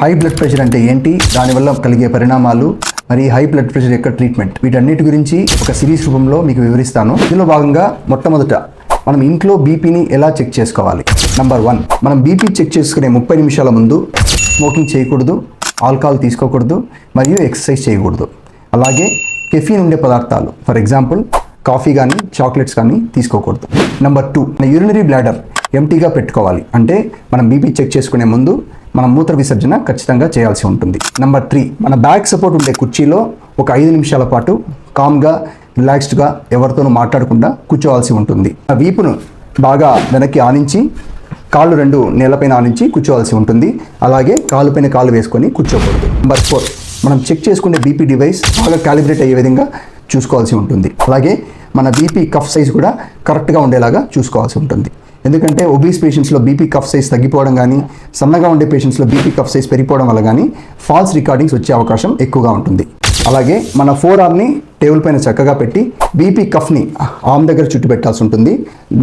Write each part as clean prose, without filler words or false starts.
High blood pressure అంటే ఏంటి, దానివల్ల కలిగే పరిణామాలు, మరి హై బ్లడ్ ప్రెషర్ యొక్క ట్రీట్మెంట్, వీటన్నిటి గురించి ఒక సిరీస్ రూపంలో మీకు వివరిస్తాను. ఇందులో భాగంగా మొట్టమొదట మనం ఇంట్లో బీపీని ఎలా చెక్ చేసుకోవాలి. నంబర్ 1, మనం బీపీ చెక్ చేసుకునే 30 నిమిషాల ముందు స్మోకింగ్ చేయకూడదు, ఆల్కహాల్ తీసుకోకూడదు, మరియు ఎక్సర్సైజ్ చేయకూడదు. అలాగే కెఫీన్ ఉండే పదార్థాలు, ఫర్ ఎగ్జాంపుల్ కాఫీ కానీ చాక్లెట్స్ కానీ తీసుకోకూడదు. నంబర్ 2, యూరినరీ బ్లాడర్ ఎంటీగా పెట్టుకోవాలి. అంటే మనం బీపీ చెక్ చేసుకునే ముందు మనం మూత్ర విసర్జన ఖచ్చితంగా చేయాల్సి ఉంటుంది. నంబర్ 3, మన బ్యాక్ సపోర్ట్ ఉండే కుర్చీలో ఒక 5 నిమిషాల పాటు కామ్గా రిలాక్స్డ్గా ఎవరితోనూ మాట్లాడకుండా కూర్చోవాల్సి ఉంటుంది. ఆ వీపును బాగా వెనక్కి ఆనించి కాళ్ళు 2 నేలపైన ఆనించి కూర్చోవాల్సి ఉంటుంది. అలాగే కాలుపైన కాళ్ళు వేసుకొని కూర్చోకూడదు. నంబర్ 4, మనం చెక్ చేసుకునే బీపీ డివైస్ బాగా క్యాలిబ్రేట్ అయ్యే విధంగా చూసుకోవాల్సి ఉంటుంది. అలాగే మన బీపీ కఫ్ సైజ్ కూడా కరెక్ట్గా ఉండేలాగా చూసుకోవాల్సి ఉంటుంది. ఎందుకంటే ఒబీస్ పేషెంట్స్లో బీపీ కఫ్ సైజ్ తగ్గిపోవడం కానీ, సన్నగా ఉండే పేషెంట్స్లో బీపీ కఫ్ సైజ్ పెరిగిపోవడం వల్ల కానీ ఫాల్స్ రికార్డింగ్స్ వచ్చే అవకాశం ఎక్కువగా ఉంటుంది. అలాగే మన 4 ఆర్మ్ని టేబుల్ పైన చక్కగా పెట్టి బీపీ కఫ్ని ఆర్మ్ దగ్గర చుట్టు పెట్టాల్సి ఉంటుంది,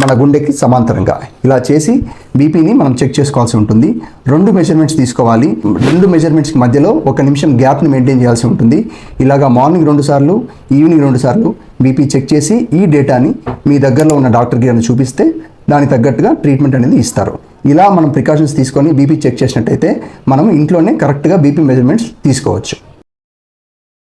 మన గుండెకి సమాంతరంగా. ఇలా చేసి బీపీని మనం చెక్ చేసుకోవాల్సి ఉంటుంది. 2 మెజర్మెంట్స్ తీసుకోవాలి. 2 మెజర్మెంట్స్కి మధ్యలో 1 నిమిషం గ్యాప్ని మెయింటైన్ చేయాల్సి ఉంటుంది. ఇలాగా మార్నింగ్ 2 సార్లు, ఈవినింగ్ 2 సార్లు బీపీ చెక్ చేసి ఈ డేటాని మీ దగ్గరలో ఉన్న డాక్టర్కి అని చూపిస్తే దానికి తగ్గట్టుగా ట్రీట్మెంట్ అనేది ఇస్తారు. ఇలా మనం ప్రికాషన్స్ తీసుకొని బీపీ చెక్ చేసినట్టయితే మనం ఇంట్లోనే కరెక్ట్గా బీపీ మెజర్మెంట్స్ తీసుకోవచ్చు.